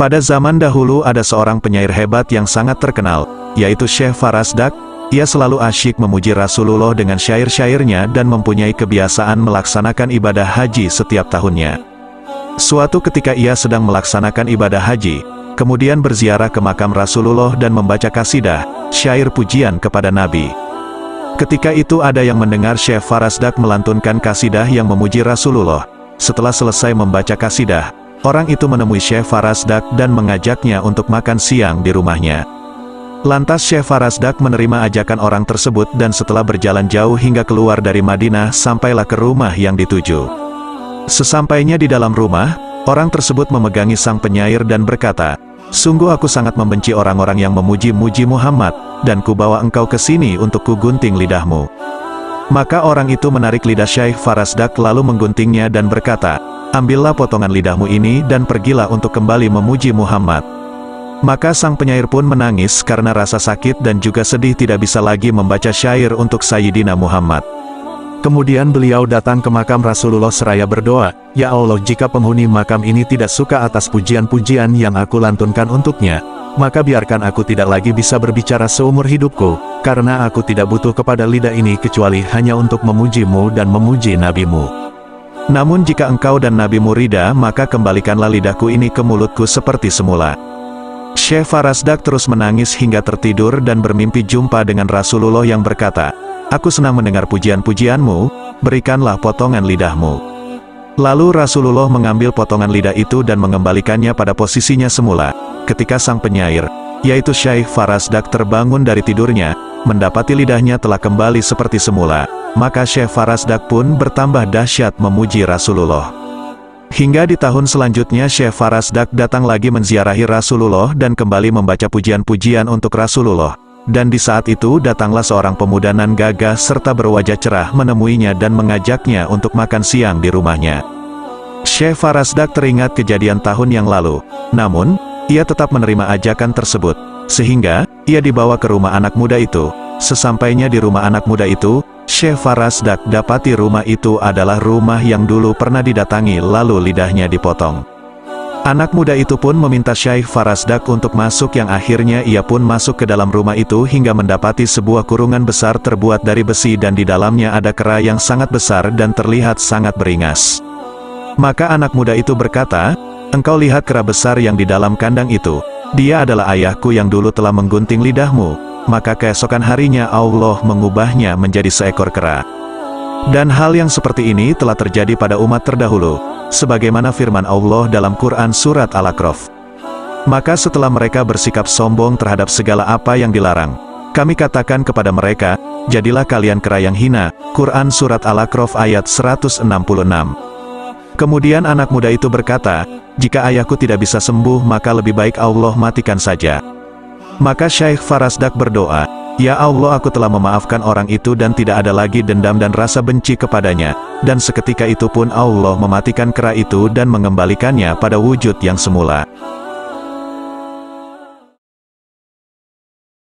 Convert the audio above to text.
Pada zaman dahulu ada seorang penyair hebat yang sangat terkenal, yaitu Syekh Farasdak. Ia selalu asyik memuji Rasulullah dengan syair-syairnya dan mempunyai kebiasaan melaksanakan ibadah haji setiap tahunnya. Suatu ketika ia sedang melaksanakan ibadah haji, kemudian berziarah ke makam Rasulullah dan membaca kasidah, syair pujian kepada Nabi. Ketika itu ada yang mendengar Syekh Farasdak melantunkan kasidah yang memuji Rasulullah. Setelah selesai membaca kasidah, orang itu menemui Syekh Farasdak dan mengajaknya untuk makan siang di rumahnya. Lantas Syekh Farasdak menerima ajakan orang tersebut dan setelah berjalan jauh hingga keluar dari Madinah sampailah ke rumah yang dituju. Sesampainya di dalam rumah, orang tersebut memegangi sang penyair dan berkata, "Sungguh aku sangat membenci orang-orang yang memuji-muji Muhammad, dan kubawa engkau ke sini untuk kugunting lidahmu." Maka orang itu menarik lidah Syekh Farasdak lalu mengguntingnya dan berkata, "Ambillah potongan lidahmu ini dan pergilah untuk kembali memuji Muhammad." Maka sang penyair pun menangis karena rasa sakit dan juga sedih tidak bisa lagi membaca syair untuk Sayyidina Muhammad. Kemudian beliau datang ke makam Rasulullah seraya berdoa, "Ya Allah, jika penghuni makam ini tidak suka atas pujian-pujian yang aku lantunkan untuknya, maka biarkan aku tidak lagi bisa berbicara seumur hidupku, karena aku tidak butuh kepada lidah ini kecuali hanya untuk memujimu dan memuji nabimu. Namun jika engkau dan nabimu ridha, maka kembalikanlah lidahku ini ke mulutku seperti semula." Syekh Farasdak terus menangis hingga tertidur dan bermimpi jumpa dengan Rasulullah yang berkata, "Aku senang mendengar pujian-pujianmu, berikanlah potongan lidahmu." Lalu Rasulullah mengambil potongan lidah itu dan mengembalikannya pada posisinya semula. Ketika sang penyair, yaitu Syekh Farasdak terbangun dari tidurnya, mendapati lidahnya telah kembali seperti semula, maka Syekh Farasdak pun bertambah dahsyat memuji Rasulullah. Hingga di tahun selanjutnya Syekh Farasdak datang lagi menziarahi Rasulullah dan kembali membaca pujian-pujian untuk Rasulullah. Dan di saat itu datanglah seorang pemuda nan gagah serta berwajah cerah menemuinya dan mengajaknya untuk makan siang di rumahnya. Syekh Farasdak teringat kejadian tahun yang lalu, namun ia tetap menerima ajakan tersebut, sehingga ia dibawa ke rumah anak muda itu. Sesampainya di rumah anak muda itu, Syekh Farasdak dapati rumah itu adalah rumah yang dulu pernah didatangi lalu lidahnya dipotong. Anak muda itu pun meminta Syekh Farasdak untuk masuk yang akhirnya ia pun masuk ke dalam rumah itu hingga mendapati sebuah kurungan besar terbuat dari besi dan di dalamnya ada kera yang sangat besar dan terlihat sangat beringas. Maka anak muda itu berkata, "Engkau lihat kera besar yang di dalam kandang itu, dia adalah ayahku yang dulu telah menggunting lidahmu." Maka keesokan harinya Allah mengubahnya menjadi seekor kera. Dan hal yang seperti ini telah terjadi pada umat terdahulu, sebagaimana firman Allah dalam Quran Surat Al-A'raf. Maka setelah mereka bersikap sombong terhadap segala apa yang dilarang, kami katakan kepada mereka, "Jadilah kalian kera yang hina." Quran Surat Al-A'raf ayat 166. Kemudian anak muda itu berkata, "Jika ayahku tidak bisa sembuh maka lebih baik Allah matikan saja." Maka Syekh Farasdak berdoa, "Ya Allah, aku telah memaafkan orang itu dan tidak ada lagi dendam dan rasa benci kepadanya." Dan seketika itu pun Allah mematikan kera itu dan mengembalikannya pada wujud yang semula.